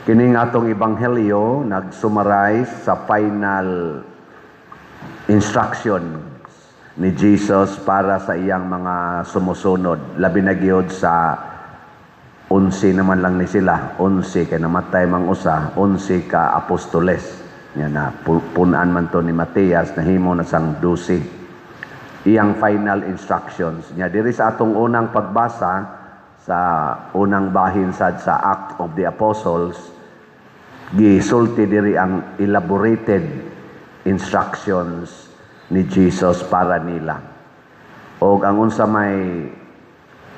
Kining atong ebanghelyo nag-summarize sa final instructions ni Jesus para sa iyang mga sumusunod. Labi na gyud sa 11 naman lang ni sila. 11 kay namatay mang usa, 11 ka apostoles. Nya na punan man to ni Mateas nahimo na sang 12. Iyang final instructions. Nya diri sa atong unang pagbasa sa unang bahin sad sa Act of the Apostles, gisulti diri ang elaborated instructions ni Jesus para nila. O ang unsa may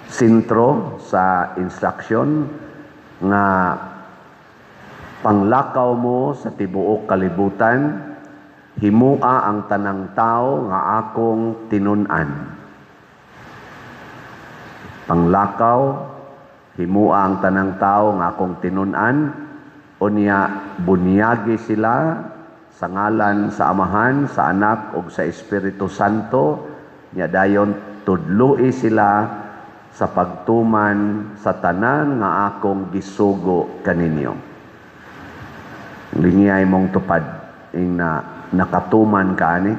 sentro sa instruction nga panglakaw mo sa tibuok kalibutan, himua ang tanang tao nga akong tinun-an. Panglakaw, himua ang tanang tao nga akong tinun-an, unya bunyagi sila sa ngalan sa Amahan, sa Anak ug sa Espiritu Santo, nya dayon tudloi sila sa pagtuman sa tanan nga akong gisugo kaninyo. Lingiyay mong tupad ing nakatuman ka ani.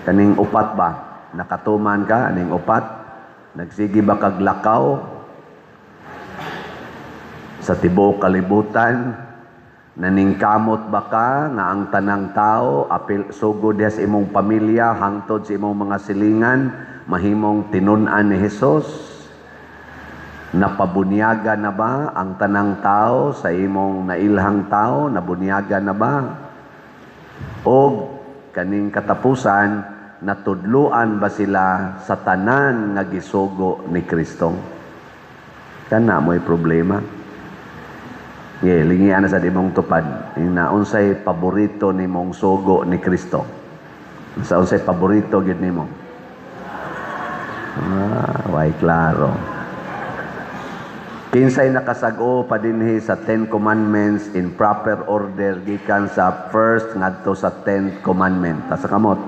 Kaning upat ba? Nakatuman ka aning upat? Nagsigi ba kag lakaw sa tibuok kalibutan? Naningkamot ba ka nga ang tanang tao apil sugod sa imong pamilya hangtod sa imong mga silingan mahimong tinun-an ni Hesus? Napabunyaga na ba ang tanang tao sa imong nailhang tao? Nabunyaga na ba? O kaning katapusan, natudluan ba sila sa tanan nga gisugo ni Kristo? Kana mo'y problema. Lingian na sa imong tupad. Unsay paborito ni mong sugo ni Kristo? Sa unsay paborito gyud nimo? Way klaro. Kinsay nakasag-o pa dinhi sa 10 Commandments in proper order gikan sa first ngadto sa 10th commandment. Sa kamot.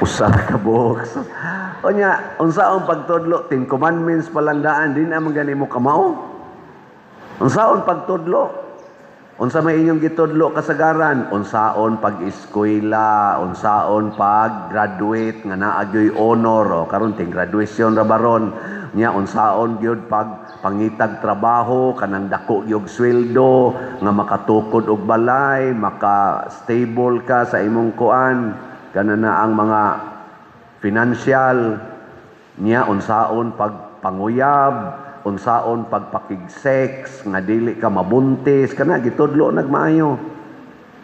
Usa ka buok. Onya, unsaon pagtudlo 10 commandments palandaan din amang gani mo kamao? Unsaon pagtudlo? Unsa may inyong gitudlo kasagaran? Unsaon pag-eskwela, unsaon pag-graduate nga naa gyoy honor o karon ting graduation ra baron. Nya unsaon gyud pag pangitag trabaho kanang dako gyud sweldo nga makatukod og balay, maka-stable ka sa imong kuan. Kana na ang mga financial niya, unsaon pagpanguyab, unsaon pagpakig-sex, nga dili ka mabuntis, kana gitudlo nagmaayo.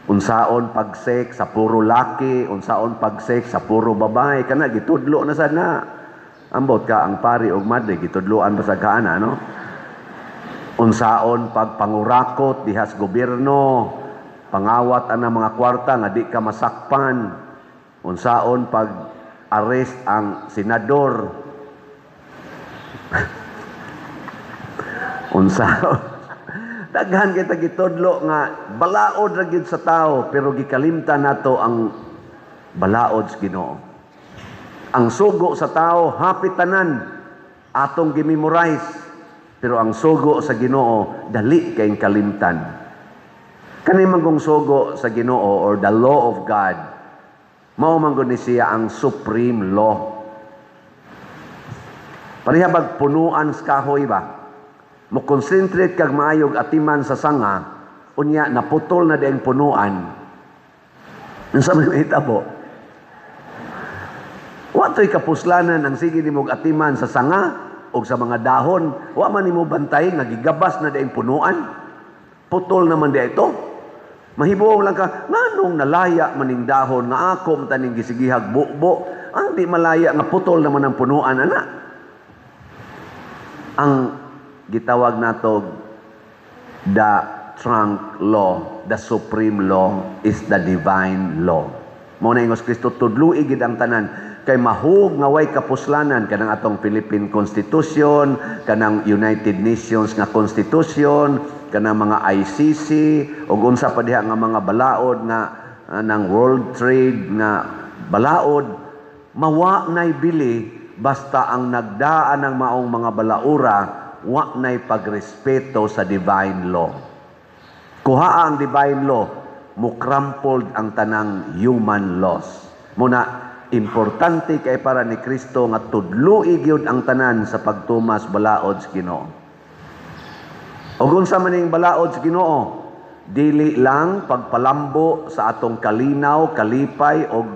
Unsaon pag-sex sa puro laki, unsaon pag-sex sa puro babae, kana gitudlo na sad na. Ambot ka ang pari og madre, gitudloan ba sa kaana, no? Unsaon pagpangurakot dihas gobyerno, pangawat ana mga kwarta nga di ka masakpan. Unsaon pag-arrest ang senador. Unsaon. Daghan kita gitudlo nga balaod ra gyud sa tao pero gikalimtan nato ang balaod sa Ginoo. Ang sugo sa tao hapit tanan atong gimemorize pero ang sugo sa Ginoo dali kay kalimtan. Kani mangong sugo sa Ginoo or the law of God, mao man gud ni siya ang supreme law. Parihabag punuan sa kahoy ba? Mo concentrate kag maayog atiman sa sanga, unya naputol na diang punuan. Unsa may mahitabo? Wa toy kapuslanan ang sige nimo atiman sa sanga o sa mga dahon, wa man nimo bantay nga gigabas na diang punuan. Putol naman di ito. Mahibuong lang ka, nganong nalaya maning dahon nga ako taning gisigihag bukbo, ang di malaya nga putol naman ang punuan, ana. Ang gitawag nato the trunk law, the supreme law is the divine law. Mao na ingos Kristo tudloi gid ang tanan kay mahug nga way kapuslanan kanang atong Philippine Constitution, kanang United Nations nga Constitution, kanang mga ICC ug unsa pa diha nga mga balaod nga ng World Trade nga balaod, mawa nay bili basta ang nagdaan ng maong mga balaura wa nay pagrespeto sa divine law. Kuha ang divine law, mukrampled ang tanang human laws. Muna, importante kay para ni Kristo nga tudluig yun ang tanan sa pagtumas balaod sa Ginoo. O kung sa maning balaod sa Ginoo, dili lang pagpalambo sa atong kalinaw, kalipay o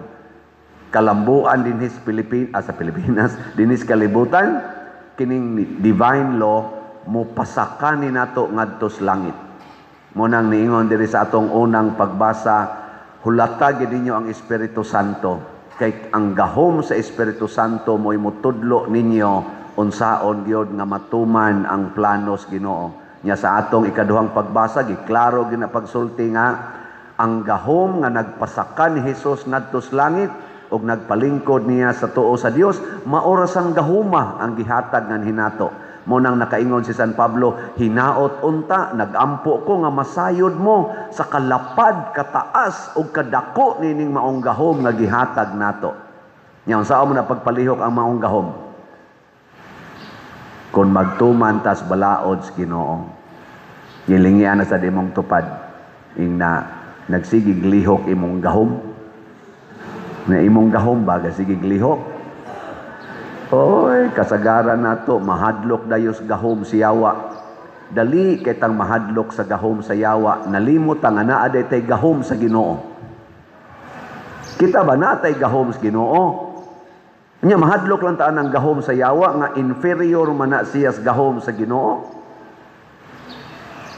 kalambuan dinhis sa Pilipinas, dinhis kalibutan, kining divine law mo pasakanin nato ngadto sa langit. Munang niingon diri sa atong unang pagbasa, hulata gid ninyo ang Espiritu Santo. Kay ang gahom sa Espiritu Santo mo'y mutudlo ninyo unsaon gyud nga matuman ang planos Ginoo. Nya sa atong ikaduhang pagbasa giklaro gid na pagsulti nga ang gahom nga nagpasakan ni Hesus ngadto sa langit ug nagpalingkod niya sa tuo sa Dios, maoras ang gahuma ang gihatag ngan hinato. Munang nakaingon si San Pablo, hinaot unta, nagampo ko nga masayod mo sa kalapad, kataas o kadako nining maong gahom nga gihatag nato. Nya unsa mo na pagpalihok ang maong gahom? Kung magtuman tas balaod sa Ginoo. Gilingyan na sa dimong tupad ing na nagsigig lihok imong gahom. Na imong gahom baga sigig lihok. Oy, kasagaran nato mahadlok dayos gahom si Yawa. Dali kay tang mahadlok sa gahom sa Yawa, nalimot ang anaa tay gahom sa Ginoo. Kita ba natay gahom sa Ginoo? Nya mahadlok lang taan ang gahom sa Yawa nga inferior man na siya sa gahom sa Ginoo.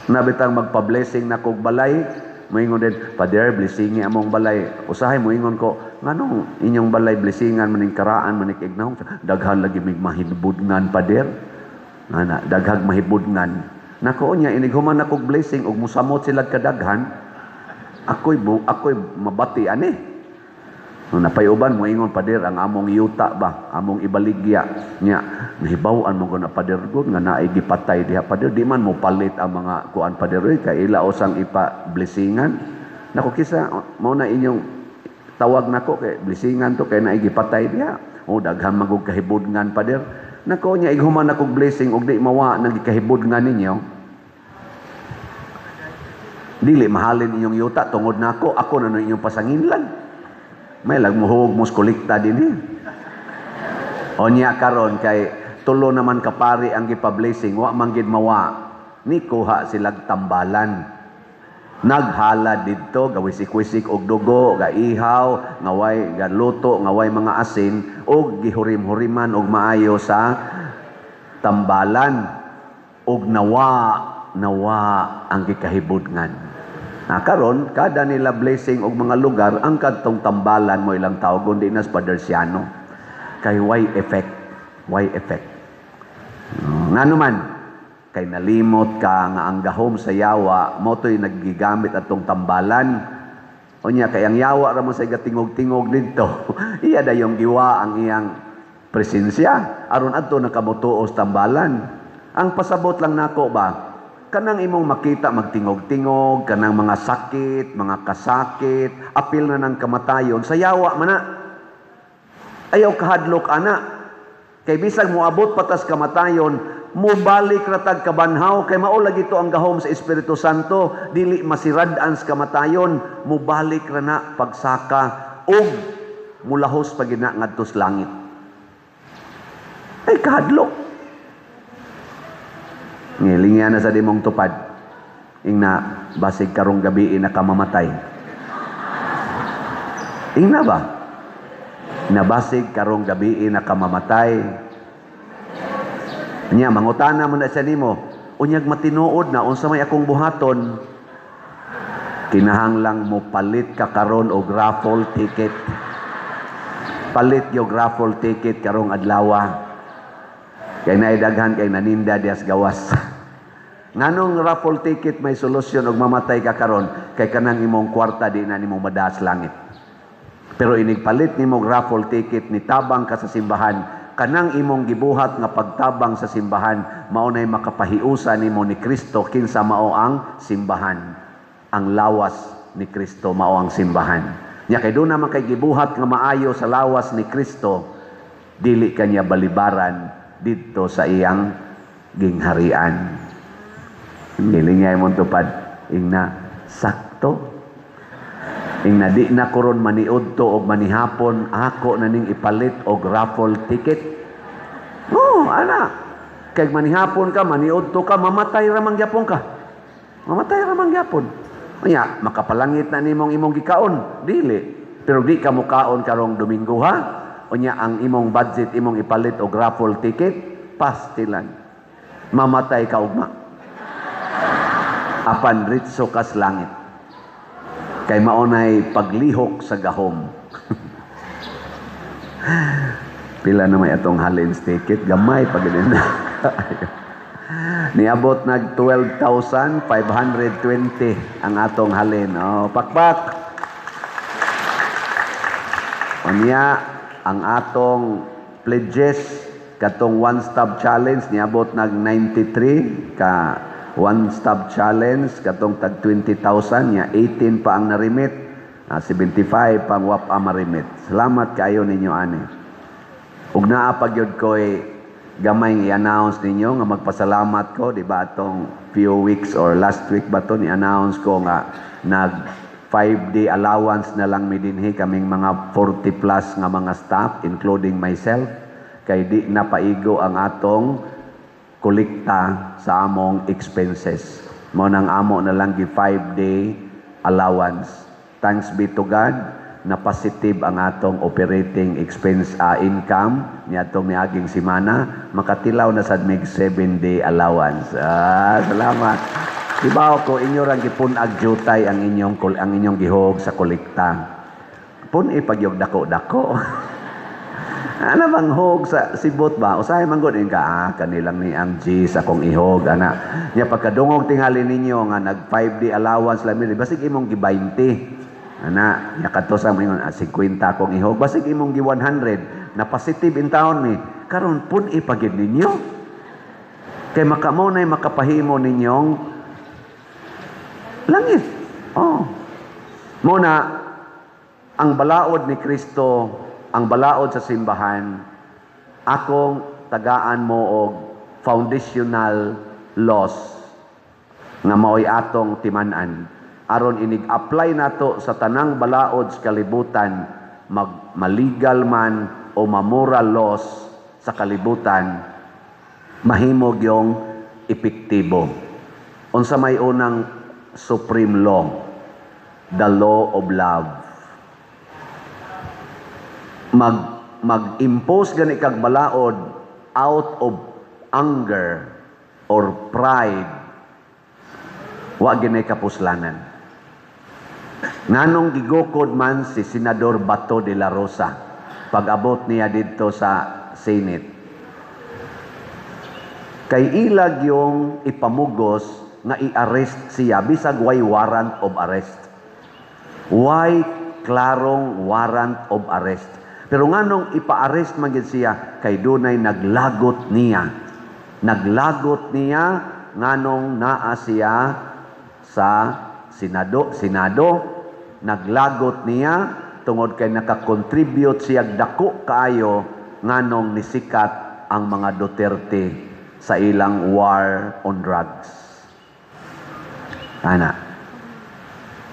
Nabitang magpa-blessing na kog balay, moingon din, Pader, blessingi among balay. Usahay moingon ko, nganong inyong balay blessingan maning karaan maning ignahom, daghan lagi mig mahibudngan Pader. Ana, daghag mahibudngan. Nako nya inig human akog blessing ug musamot sila kadaghan. Ako'y mabati ani. No napayuban mo ingon Pader ang among yuta ba, among ibaligya nya nahibaw-an mo na Pader gud nga naay gipatay diha Pader, di man mo palit ang mga kuan Pader kay ilaos ang ipa blessingan. Nako kisa mao na inyong tawag nako kay blessingan to kay naay gipatay diha. O daghan magug kahibudngan Pader. Nako nya ighuman akong blessing og di mawa nang gikahibudngan ninyo. Dili mahalin inyong yuta tungod nako, ako na inyong pasanginlan. May lagmuhog muskulikta din eh. O niya karon kay tulo naman kapari ang gipa-blessing, wa manggid mawa. Ni kuha silag tambalan. Naghala didto, gawisik-wisik og dugo, gaihaw, ngaway galuto, ngaway mga asin, og gihurim-huriman og maayo sa tambalan. Og nawa ang gikahibudngan. Karon kada nila blessing og mga lugar ang kadtong tambalan mo ilang tawag kundi nas Padersiano kay why effect ngano man kay nalimot ka nga ang gahom sa Yawa mo to'y naggigamit atong tambalan unya kay ang Yawa ra mo sa gatingog-tingog didto iya dayong giwa ang iyang presensya aron adto nakamutuos tambalan. Ang pasabot lang nako ba kanang imong makita magtingog-tingog, kanang mga sakit, mga kasakit, apil na ng kamatayon, sa Yawa man na. Ayaw kahadlok ana. Kay bisag moabot patas kamatayon, mubalik ratag kabanhaw, kay maula gito ang gahom sa Espiritu Santo, dili masirad-an sa kamatayon, mubalik ra na pagsaka, og mulahos pagina ngadto sa langit. Ay kahadlok. Ngilingyan na sa dimong tupad. Ingna, basig karong gabi na kamamatay. Ingna ba? Nabasig karong gabi na kamamatay. Nya, mangutana mo na siya nimo. Unyag matinuod na, unsa may akong buhaton. Kinahanglang mo palit ka karon og raffle ticket. Palit yung raffle ticket karong adlawa. Kay naidaghan kay naninda dias gawas. Nganong raffle ticket may solusyon og mamatay ka karon kay kanang imong kwarta di na nimo madaas langit. Pero inigpalit nimo raffle ticket ni tabang ka sa simbahan, kanang imong gibuhat nga pagtabang sa simbahan mao nay makapahiusa nimo ni Kristo kinsa mao ang simbahan. Ang lawas ni Kristo mao ang simbahan. Nya kay do naman kay gibuhat nga maayo sa lawas ni Kristo, dili kanya balibaran didto sa iyang gingharian. Nilingay mo tupad, ingna sakto. Ingna di na kuron maniud to og manihapon, ako na ning ipalit og raffle ticket. Ana. Kay manihapon ka, maniud to ka, mamatay ramang gyapon ka. Mamatay ramang gyapon. Unya, makapalangit na nimong imong gikaon, dili. Pero di ka mukaon karong Domingo ha. Unya ang imong budget imong ipalit og raffle ticket, pastilan. Mamatay ka ugma. Apan ritso kas langit. Kay maunay paglihok sa gahom. Pila na may atong halin ticket, gamay pag na. Niabot nag 12,520 ang atong halin. Pakpak. Unya ang atong pledges katong one-stop challenge niabot nag 93 ka one-stop challenge katong tag 20,000 nya 18 pa ang narimit, 75 pang wapa marimit. Salamat kayo ninyo ani. Ug naa pa gyud koy gamay i-announce ninyo nga magpasalamat ko, di ba atong few weeks or last week ba to ni-announce ko nga nag 5-day allowance na lang mi dinhi kaming mga 40 plus nga mga staff including myself kay di na paigo ang atong kolekta sa among expenses. Mo nang amo na lang gi 5-day allowance. Thanks be to God na positive ang atong operating expense income niadtong niaging semana, makatilaw na sad mig 7-day allowance. Salamat. Diba ko inyo ra gipunag jutay ang inyong gihog sa kolekta. Pun ipagyog dako-dako. Ano bang hog sa sibot ba? Usahay man gud ka kanilang ni ang G sa kong ihog ana. Nya pagkadungog tingali ninyo nga nag 5-day allowance lamin basig imong gi 20. Ana, nya kadto sa ingon 50 kong ihog basig imong gi 100 na positive in town ni. Karon pun ipagid ninyo. Kay makamo nay makapahimo ninyong langit. Muna ang balaod ni Kristo, ang balaod sa simbahan, akong tagaan mo og foundational laws nga maoy atong timan-an aron inig-apply nato sa tanang balaod sa kalibutan, malegal man o moral laws sa kalibutan, mahimo gyong epektibo. Unsa may unang supreme law? The law of love. Mag-impose gani kag balaod out of anger or pride, wa gani kapuslanan. Nganong gigukod man si Senador Bato de la Rosa pag-abot niya didto sa Senate, kay ilag yung ipamugos nga i-arrest siya bisag way warrant of arrest. Why klarong warrant of arrest? Pero nganong ipa-arrest man gid siya kay dunay naglagot niya. Naglagot niya nganong naa siya sa Senado, naglagot niya tungod kay nakakontribute siya dako kaayo nganong nisikat ang mga Duterte sa ilang war on drugs. Ana.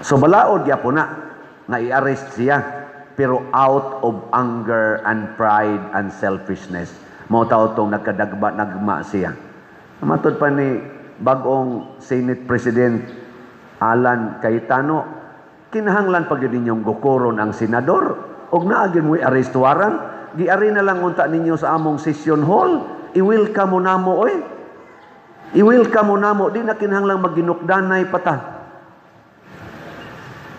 So balaod gyapon na nga i-arrest siya pero out of anger and pride and selfishness. Mao taw tong nagma siya. Matod pa ni bagong Senate President Alan Cayetano, kinahanglan pag ninyong gukuron ang senador og naagin mo arrest warrant, giari na lang unta ninyo sa among session hall, i-welcome mo namo oy. I-welcome mo namo, di na kinahanglan maginukdanay pata.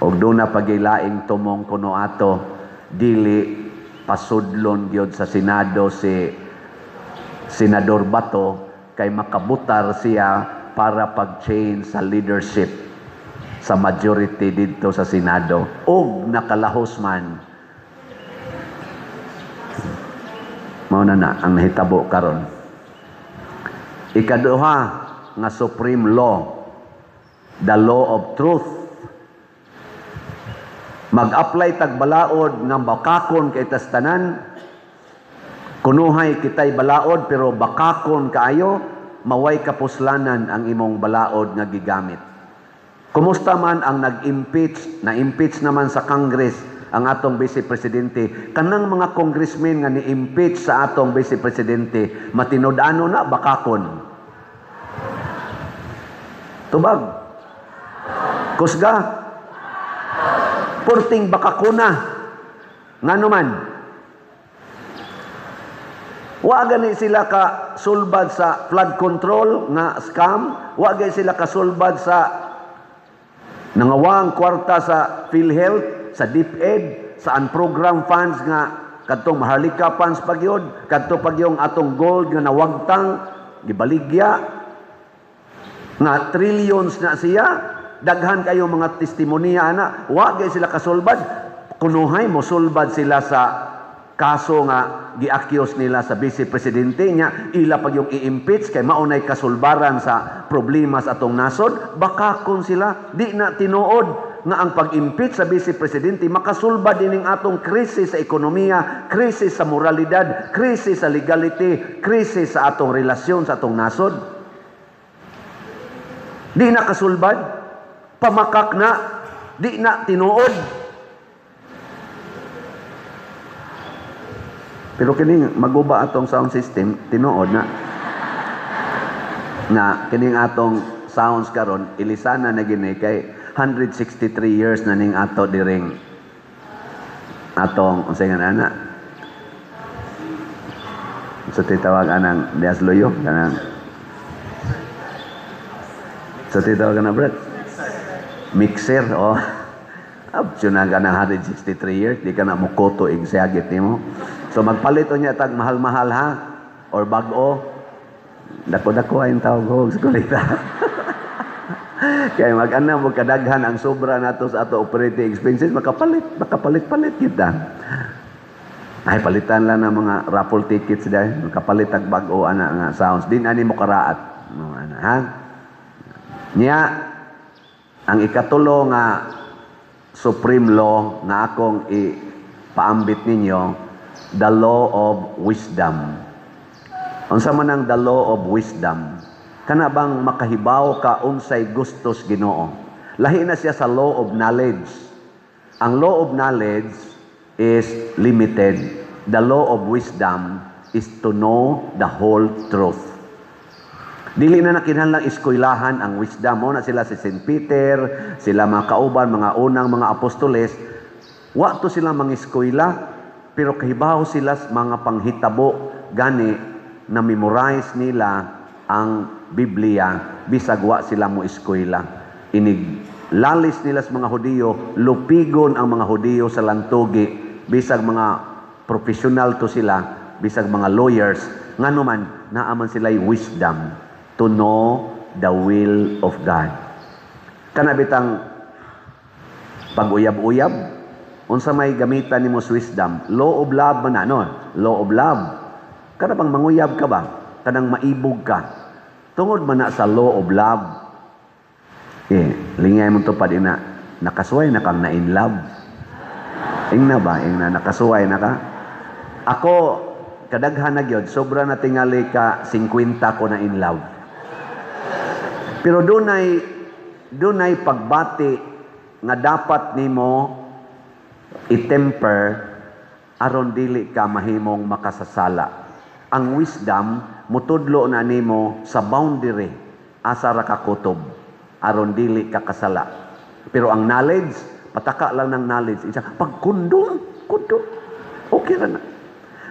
Og doon na pagilaing tumong kuno ato, dili pasudlon gyud sa Senado si Senador Bato kay makabutar siya para pag-change sa leadership sa majority dito sa Senado. Og nakalahos man. Mao na ang nahitabo karon. Ikaduha nga supreme law, the law of truth. Mag-apply tagbalaod nga bakakon kay tastanan. Kunuhay kitay balaod pero bakakon kaayo, maway kapuslanan ang imong balaod nga gigamit. Kumusta man ang nag-impeach, na-impeach naman sa Congress ang atong Vice Presidente, kanang mga congressmen nga ni-impeach sa atong Vice Presidente, matinud-ano na bakakon. Tubag. Kusga. Purting bakakuna. Ngano man. Wa gani sila ka sulbad sa flood control nga scam, wa gani sila ka sulbad sa nangawang kwarta sa PhilHealth, sa DepEd, sa unprogram funds nga kadtong Maharlika funds pagyod, kadto pagyong atong gold nga nawagtang gibaligya nga trillions na siya, daghan kayo mga testimonya ana, wa gani sila kasulbad, kunuhay mo sulbad sila sa kaso nga gi-accuse nila sa Vice Presidente niya, ila pag yung i-impeach kay maunay kasulbaran sa problema sa atong nasod, baka kung sila di na tinuod nga ang pag-impeach sa Vice Presidente makasulbad dining atong krisis sa ekonomiya, krisis sa moralidad, krisis sa legality, krisis sa atong relasyon sa atong nasod. Di na kasulbad, pamakak na, di na tinuod. Pero kining maguba atong sound system, tinuod na kining atong sounds karon ilisana na gini kay 163 years na ning ato diring atong unsay nga ana sa titawag anang Dias Loyo kanang sa titawag na brad mixer option na ka ng 163 years, di ka na mukoto igsagit nimo. So magpalit niya tag mahal-mahal ha or bag-o. Dako-dako ay tawag ho sa kulita. Kaya mag-ana mo kadaghan ang sobra nato sa ato operating expenses, makapalit-palit kita. Ay palitan lang ng mga raffle tickets dahil makapalit ag bag-o ana nga sounds. Din ani mo karaat. Ano ha? Niya ang ikatulo nga supreme law na akong ipaambit ninyo, the law of wisdom. Unsa man ang the law of wisdom? Kana bang makahibaw ka unsay gustos Ginoo? Lahi na siya sa law of knowledge. Ang law of knowledge is limited. The law of wisdom is to know the whole truth. Dili na nakinahanglang eskwelahan ang wisdom. Mo na sila si St. Peter, sila mga kauban, mga unang mga apostoles. Wa to sila mga eskwela, pero kahibaw sila mga panghitabo gani na memorize nila ang Biblia bisag wa sila mo eskwela. Iniglalis nila sa mga Hudiyo, lupigon ang mga Hudiyo sa lantugi bisag mga professional to sila, bisag mga lawyers, ngano man naaman sila wisdom to know the will of God. Kanabitang pag-uyab-uyab, unsa may gamitan nimo sa wisdom? Law of love man ano? Law of love. Kana bang manguyab ka ba? Kanang maibog ka. Tungod man na sa law of love. Lingay mo to pa din na nakasuway na kang na in love. Ingna ba? Ingna nakasuway na ka? Ako, kadaghan na gyud, sobra na tingali ka 50 ko na in love. Pero dunay pagbati nga dapat nimo itemper aron dili ka mahimong makasasala. Ang wisdom mutudlo na nimo sa boundary asa ra ka kutob aron dili ka kasala. Pero ang knowledge, pataka lang ng knowledge. Pagkundong, okay ra na.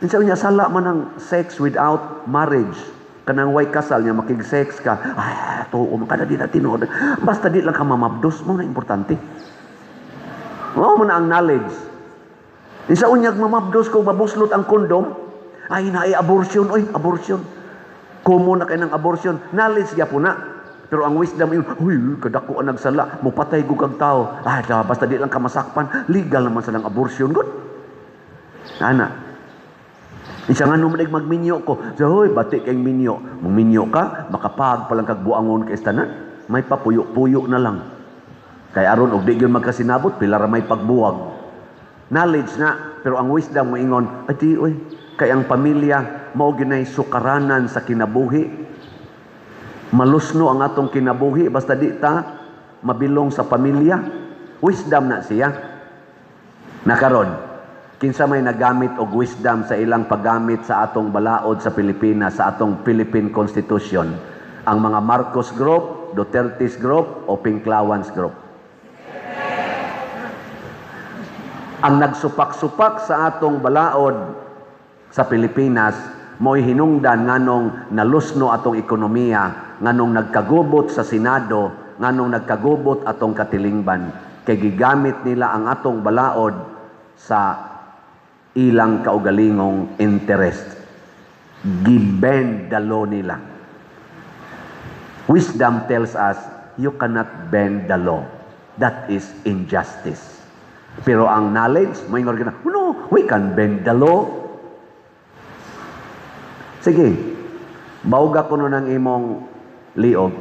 Insa niya sala man ang sex without marriage. Kanang way kasal niya makig-sex ka, tuo man kada di na tinuod. Basta di lang ka mamabdos mo na importante. Mao man ang knowledge. Insa unyag mamabdos ko mabuslot ang kondom, ay naay abortion, abortion. Kumo na kay ng abortion, knowledge gyapon na. Pero ang wisdom yun, kadako ang nagsala, mupatay ko kag tao. Basta di lang ka masakpan, legal naman sa ng abortion. Good. Ana. Isa nga naman magminyo ko. Bati kayong minyo. Muminyo ka, makapag palang kagbuangon ka istanan. May papuyo-puyo na lang. Kaya aron, og di yun magkasinabot, pilara may pagbuwag. Knowledge na, pero ang wisdom mo ingon, kaya ang pamilya, mao ginay sukaranan sa kinabuhi. Malusno ang atong kinabuhi basta di ta mabilong sa pamilya. Wisdom na siya. Nakaron, kinsa may nagamit og wisdom sa ilang paggamit sa atong balaod sa Pilipinas, sa atong Philippine Constitution? Ang mga Marcos Group, Duterte's Group, o Pinklawans Group. Ang nagsupak-supak sa atong balaod sa Pilipinas, mo'y hinungdan nganong nalusno atong ekonomiya, nganong nagkagubot sa Senado, nganong nagkagubot atong katilingban, kay gigamit nila ang atong balaod sa ilang kaugalingong interest. Gibend the law nila. Wisdom tells us, you cannot bend the law. That is injustice. Pero ang knowledge, may nga no, we can bend the law. Sige, bauga ko nun ang imong liog.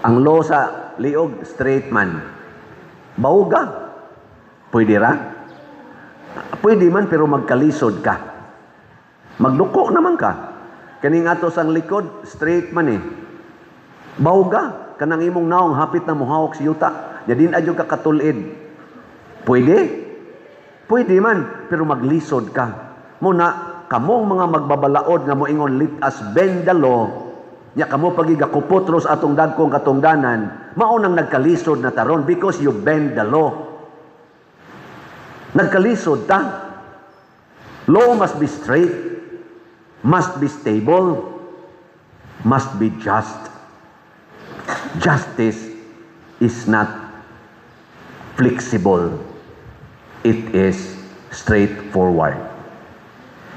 Ang law sa liog, straight man. Bauga. Pwede ra? Pwede man, pero magkalisod ka. Magduko naman ka. Kaning ato sang likod, straight man eh. Bauga. Kanang imong naong, hapit na muhawak si yuta. Yadin adyo ka katulid. Pwede? Pwede man, pero maglisod ka. Muna, kamong mga magbabalaod nga moingon, let us bend the law, nya kamo pagigakupot ros atong dagkong katungdanan, maunang nagkalisod na taron because you bend the law. Nagkalisod ta. Law must be straight, must be stable, must be just. Justice is not flexible. It is straightforward.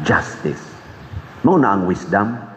Justice. Mao na ang wisdom.